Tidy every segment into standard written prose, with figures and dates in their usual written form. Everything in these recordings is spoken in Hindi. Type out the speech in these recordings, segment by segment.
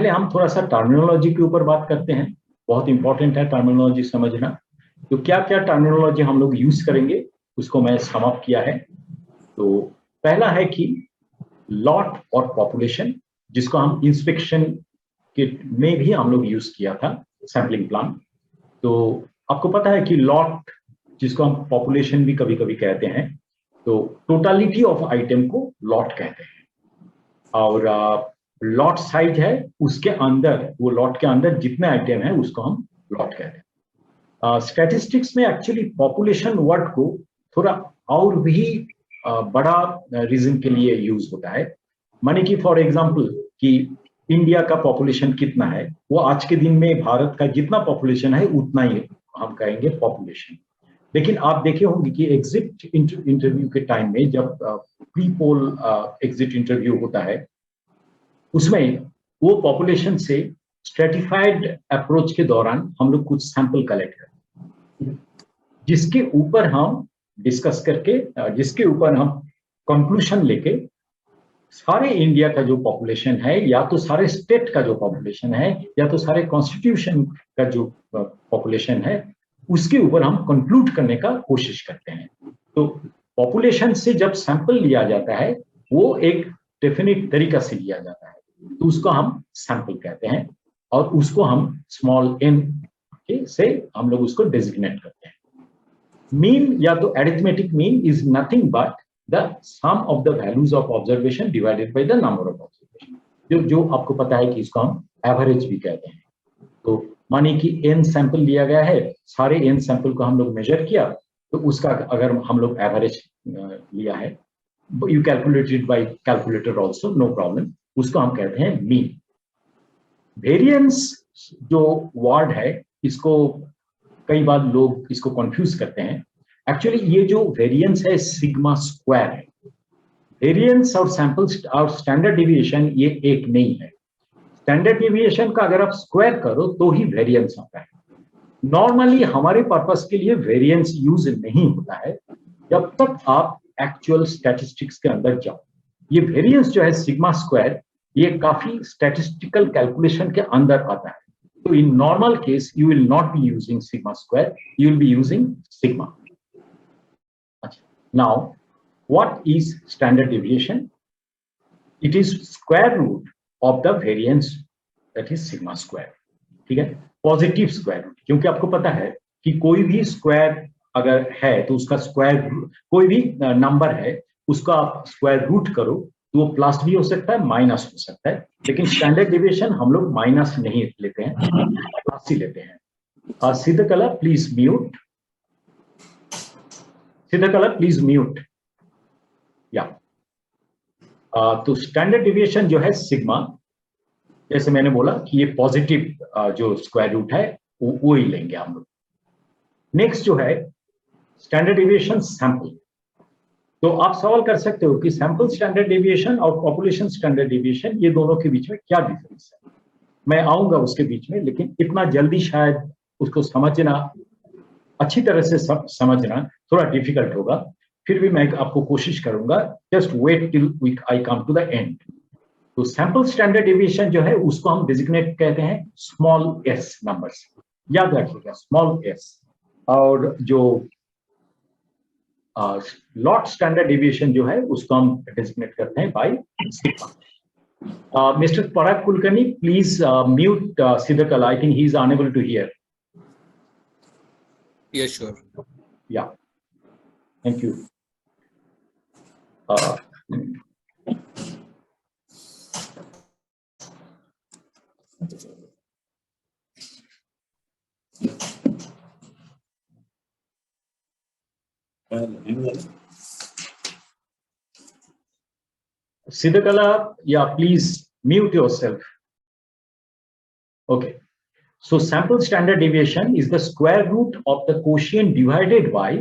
पहले हम थोड़ा सा टर्मिनोलॉजी के ऊपर बात करते हैं। बहुत इंपॉर्टेंट है टर्मिनोलॉजी समझना। तो क्या क्या टर्मिनोलॉजी हम लोग यूज करेंगे उसको मैं समाप्त किया है। तो पहला है कि लॉट और पॉपुलेशन, जिसको हम इंस्पेक्शन के में भी हम लोग यूज किया था, सैंपलिंग प्लान। तो आपको पता है कि लॉट, जिसको हम पॉपुलेशन भी कभी कभी कहते हैं, तो टोटालिटी ऑफ आइटम को लॉट कहते हैं। और लॉट साइज है, उसके अंदर, वो लॉट के अंदर जितने आइटम है उसको हम लॉट कहते हैं। स्टैटिस्टिक्स में एक्चुअली पॉपुलेशन वर्ड को थोड़ा और भी बड़ा रीजन के लिए यूज होता है। माने कि फॉर एग्जांपल कि इंडिया का पॉपुलेशन कितना है, वो आज के दिन में भारत का जितना पॉपुलेशन है उतना ही हम कहेंगे पॉपुलेशन। लेकिन आप देखे होंगे कि एग्जिट इंटरव्यू के टाइम में जब प्री पोल एग्जिट इंटरव्यू होता है, उसमें वो पॉपुलेशन से स्ट्रेटिफाइड अप्रोच के दौरान हम लोग कुछ सैंपल कलेक्ट करते हैं, जिसके ऊपर हम डिस्कस करके, जिसके ऊपर हम कंक्लूजन लेके सारे इंडिया का जो पॉपुलेशन है, या तो सारे स्टेट का जो पॉपुलेशन है, या तो सारे कॉन्स्टिट्यूशन का जो पॉपुलेशन है, उसके ऊपर हम कंक्लूड करने का कोशिश करते हैं। तो पॉपुलेशन से जब सैंपल लिया जाता है, वो एक डेफिनेट तरीका से लिया जाता है, तो उसको हम सैंपल कहते हैं, और उसको हम स्मॉल n से हम लोग उसको डेजिग्नेट करते हैं। मीन या तो arithmetic mean is nothing but the sum of the values of observation divided by the number of observation, जो आपको पता है कि इसको हम एवरेज भी कहते हैं। तो मानिए कि n सैंपल लिया गया है, सारे n सैंपल को हम लोग मेजर किया, तो उसका अगर हम लोग एवरेज लिया है, you calculated by calculator also, no problem, उसको हम कहते हैं मीन। वेरिएंस जो वर्ड है, इसको कई बार लोग इसको कंफ्यूज करते हैं। एक्चुअली ये जो वेरिएंस है सिग्मा स्क्वायर है। वेरिएंस और सैंपल और स्टैंडर्ड डिविएशन ये एक नहीं है। स्टैंडर्ड डिविएशन का अगर आप स्क्वायर करो तो ही वेरिएंस आता है। नॉर्मली हमारे पर्पस के लिए वेरिएंस यूज नहीं होता है जब तक आप एक्चुअल स्टैटिस्टिक्स के अंदर जाओ। ये वेरिएंस जो है सिग्मा स्क्वायर, ये काफी स्टैटिस्टिकल कैलकुलेशन के अंदर आता है। तो in normal case you will not be using sigma square, you will be using sigma. Now what is standard deviation? It is square root of the variance, that is sigma square. ठीक है, पॉजिटिव स्क्वायर रूट, क्योंकि आपको पता है कि कोई भी स्क्वायर अगर है तो उसका स्क्वायर, कोई भी नंबर है उसका आप स्क्वायर रूट करो तो वो प्लस भी हो सकता है, माइनस हो सकता है। लेकिन स्टैंडर्ड डिविएशन हम लोग माइनस नहीं लेते हैं, प्लस ही लेते हैं। Siddhakala please mute, Siddhakala please mute. या तो स्टैंडर्ड डिविएशन जो है सिग्मा, जैसे मैंने बोला कि ये पॉजिटिव जो स्क्वायर रूट है वो ही लेंगे हम लोग। नेक्स्ट जो है स्टैंडर्ड डिविएशन सैंपल। तो आप सवाल कर सकते हो कि सैंपल स्टैंडर्ड डिविएशन और पॉपुलेशन स्टैंडर्ड डिविएशन, ये दोनों के बीच में क्या डिफरेंस है? मैं आऊंगा उसके बीच में, लेकिन इतना जल्दी शायद उसको समझना, अच्छी तरह से समझना थोड़ा डिफिकल्ट होगा। फिर भी मैं आपको कोशिश करूंगा, just wait till I come to the end. तो सैंपल स्टैंडर्ड डिविएशन जो है उसको हम डिजिग्नेट कहते हैं स्मॉल एस नंबर्स, याद रखिएगा स्मॉल एस। और जो लॉट स्टैंडर्ड डिविएशन जो है उसको हम डिजिग्नेट करते हैं by sigma. Mister Parag Kulkarni please mute Siddhkala, I think he is unable to hear. Yes, sure. Yeah, thank you. Siddhakala, yeah, please mute yourself. Okay. So sample standard deviation is the square root of the quotient divided by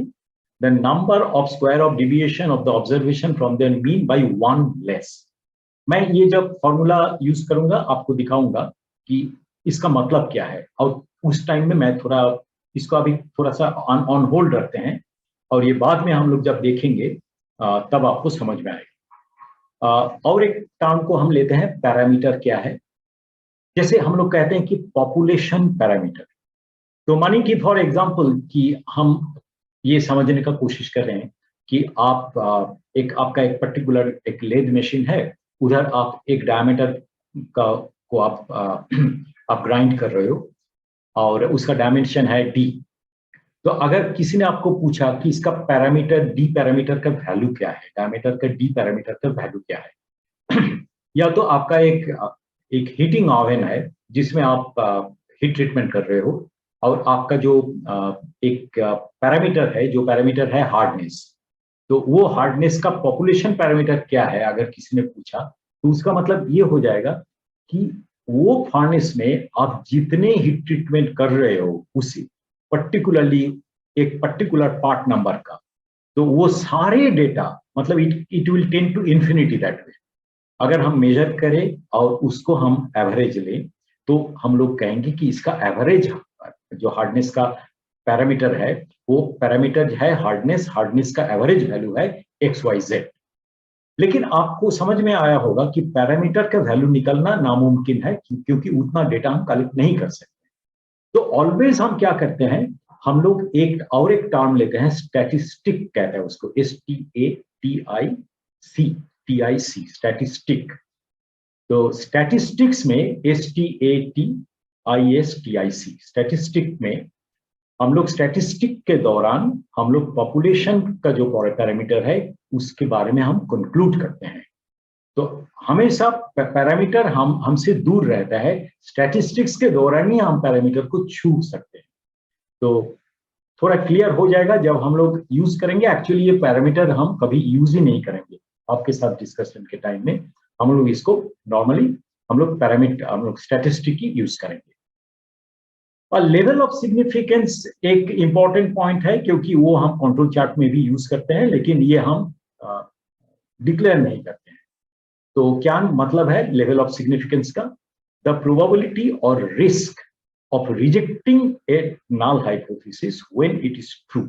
the number of square of deviation of the observation from the mean by one less. मैं ये जब फॉर्मूला यूज करूंगा आपको दिखाऊंगा कि इसका मतलब क्या है, और उस टाइम में मैं थोड़ा इसको अभी थोड़ा सा ऑन होल्ड रखते हैं, और ये बाद में हम लोग जब देखेंगे तब आपको समझ में आएगा। और एक टर्म को हम लेते हैं पैरामीटर क्या है। जैसे हम लोग कहते हैं कि पॉपुलेशन पैरामीटर। तो मानिए कि फॉर एग्जांपल कि हम ये समझने का कोशिश कर रहे हैं कि आप एक आपका एक पर्टिकुलर एक लेद मशीन है, उधर आप एक डायमीटर का को आप ग्राइंड कर रहे हो और उसका डायमेंशन है डी। तो अगर किसी ने आपको पूछा कि इसका पैरामीटर डी पैरामीटर का वैल्यू क्या है, डायमीटर का डी पैरामीटर का वैल्यू क्या है, या तो आपका एक एक हीटिंग ओवन है जिसमें आप हीट ट्रीटमेंट कर रहे हो और आपका जो एक पैरामीटर है, जो पैरामीटर है हार्डनेस, तो वो हार्डनेस का पॉपुलेशन पैरामीटर क्या है अगर किसी ने पूछा, तो उसका मतलब ये हो जाएगा कि वो फर्नेस में आप जितने हीट ट्रीटमेंट कर रहे हो उसी पर्टिकुलरली एक पर्टिकुलर पार्ट नंबर का, तो वो सारे डेटा मतलब it will tend to infinity that way. अगर हम मेजर करें और उसको हम एवरेज लें तो हम लोग कहेंगे कि इसका एवरेज जो हार्डनेस का पैरामीटर है, वो पैरामीटर है हार्डनेस, हार्डनेस का एवरेज वैल्यू है एक्स वाई जेड। लेकिन आपको समझ में आया होगा कि पैरामीटर का वैल्यू निकलना नामुमकिन है क्योंकि उतना डेटा हम कलेक्ट नहीं कर सकते। तो ऑलवेज हम क्या करते हैं, हम लोग एक और एक टर्म लेते हैं, स्टैटिस्टिक कहते हैं उसको, STATIC, स्टैटिस्टिक। तो स्टैटिस्टिक्स में STATISTIC, स्टैटिस्टिक में हम लोग स्टैटिस्टिक के दौरान हम लोग पॉपुलेशन का जो पैरामीटर है उसके बारे में हम कंक्लूड करते हैं। तो हमेशा पैरामीटर हमसे दूर रहता है, स्टैटिस्टिक्स के दौरान ही हम पैरामीटर को छू सकते हैं। तो थोड़ा क्लियर हो जाएगा जब हम लोग यूज करेंगे। एक्चुअली ये पैरामीटर हम कभी यूज ही नहीं करेंगे, आपके साथ डिस्कशन के टाइम में हम लोग इसको नॉर्मली हम लोग स्टैटिस्टिक ही यूज करेंगे। और लेवल ऑफ सिग्निफिकेंस एक इंपॉर्टेंट पॉइंट है क्योंकि वो हम कंट्रोल चार्ट में भी यूज करते हैं, लेकिन ये हम डिक्लेयर नहीं करते हैं। तो क्या मतलब है लेवल ऑफ सिग्निफिकेंस का? द प्रोबेबिलिटी और risk of rejecting a null hypothesis when it is true.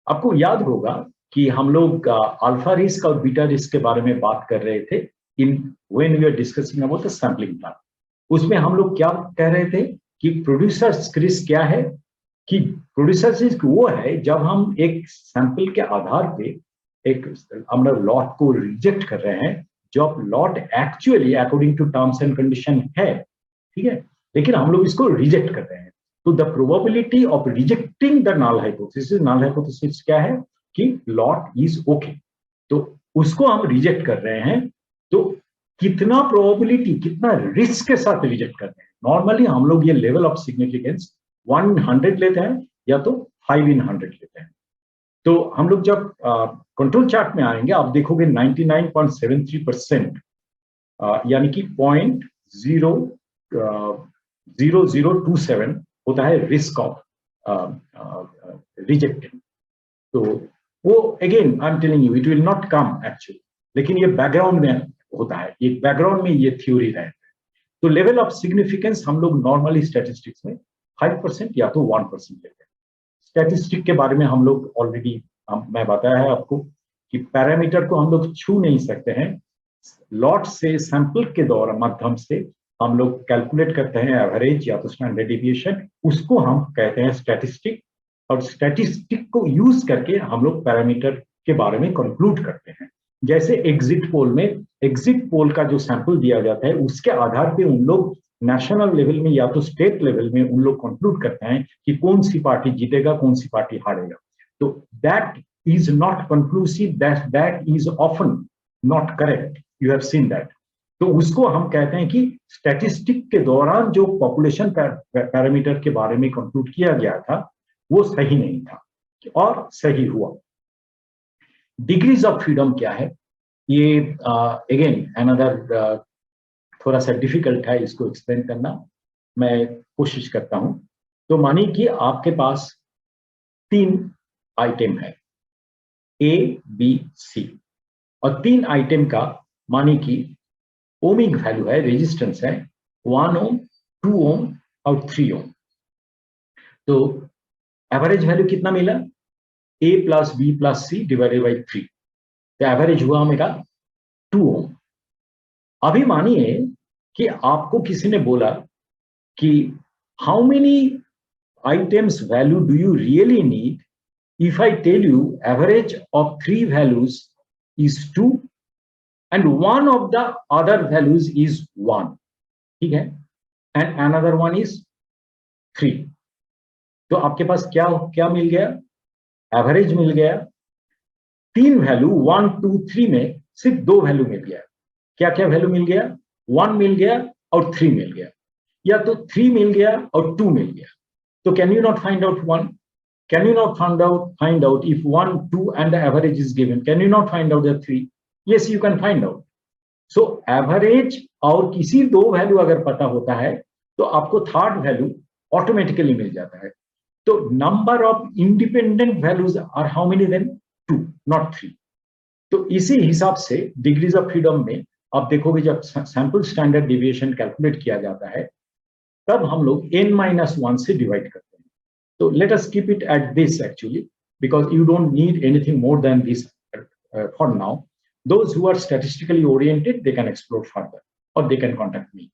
आपको याद होगा कि हम लोग अल्फा रिस्क और बीटा रिस्क के बारे में बात कर रहे थे in when we are discussing about the sampling plan. उसमें हम लोग क्या कह रहे थे कि प्रोड्यूसर्स रिस्क क्या है, कि प्रोड्यूसर्स रिस्क वो है जब हम एक सैंपल के आधार पे एक हम लोग लॉट को रिजेक्ट कर रहे हैं, जब lot actually according to terms and condition है, ठीक है, लेकिन हम लोग इसको रिजेक्ट कर रहे हैं। तो the probability of rejecting the null hypothesis क्या है कि लॉट इज ओके, तो उसको हम रिजेक्ट कर रहे हैं। तो कितना प्रोबेबिलिटी, कितना रिस्क के साथ रिजेक्ट कर रहे हैं? नॉर्मली हम लोग ये लेवल ऑफ सिग्निफिकेंस 100 लेते हैं या तो 5 in 100 लेते हैं। तो हम लोग जब कंट्रोल चार्ट में आएंगे आप देखोगे 99.73% यानी कि 0.0027 होता है रिस्क ऑफ रिजेक्टिंग। तो वो again I am telling you it will not come actually, लेकिन ये बैकग्राउंड में होता है, ये बैकग्राउंड में ये थ्योरी रहता है। तो लेवल ऑफ सिग्निफिकेंस हम लोग नॉर्मली स्टैटिस्टिक्स में 5% या तो 1% लेते हैं। स्टैटिस्टिक के बारे में हम लोग ऑलरेडी मैं बताया है आपको कि पैरामीटर को हम लोग छू नहीं सकते हैं। लॉट से सैंपल के दौरान माध्यम से हम लोग कैलकुलेट करते हैं एवरेज या तो स्टैंडर्ड डेविएशन, उसको हम कहते हैं स्टैटिस्टिक। और स्टैटिस्टिक को यूज करके हम लोग पैरामीटर के बारे में कंक्लूड करते हैं। जैसे एग्जिट पोल में, एग्जिट पोल का जो सैंपल दिया जाता है उसके आधार पे उन लोग नेशनल लेवल में या तो स्टेट लेवल में उन लोग कंक्लूड करते हैं कि कौन सी पार्टी जीतेगा, कौन सी पार्टी हारेगा। तो that is not conclusive, that is often not correct, you have seen that. तो उसको हम कहते हैं कि स्टैटिस्टिक के दौरान जो पॉपुलेशन पैरामीटर के बारे में कंक्लूड किया गया था वो सही नहीं था और सही हुआ। डिग्रीज ऑफ फ्रीडम क्या है? ये अगेन अनदर थोड़ा सा डिफिकल्ट है इसको एक्सप्लेन करना, मैं कोशिश करता हूं। तो मानिए कि आपके पास 3 आइटम है ए बी सी, और 3 आइटम का मानिए कि ओमिक वैल्यू है, रेजिस्टेंस है 1 ओम, 2 ओम और 3 ओम। तो एवरेज वैल्यू कितना मिला? a plus B plus C divided by 3, तो एवरेज हुआ मेरा 2 ओम। अभी मानिए कि आपको किसी ने बोला कि how many items value do you really need if I tell you average of 3 values is 2 and one of the other values is 1, ठीक है, and another one is 3. तो आपके पास क्या क्या मिल गया? एवरेज मिल गया. 3 वैल्यू 1 2 3 में सिर्फ 2 वैल्यू मिल गया. क्या क्या वैल्यू मिल गया? 1 मिल गया और 3 मिल गया, या तो 3 मिल गया और 2 मिल गया. So can you not find out 1? Can you not find out if 1, 2 and the average is given? Can you not find out the 3? Yes, you can find out. So average और किसी दो वैल्यू अगर पता होता है तो आपको थर्ड वैल्यू ऑटोमेटिकली मिल जाता है. तो number of independent values are how many then? 2, not 3. तो इसी हिसाब से डिग्रीज ऑफ फ्रीडम में आप देखोगे जब सैंपल स्टैंडर्ड डिविएशन कैलकुलेट किया जाता है तब हम लोग n-1 से डिवाइड करते हैं. तो let us keep it at this actually, because you don't need anything more than this for now. Those who are statistically oriented, they can explore further or they can contact me.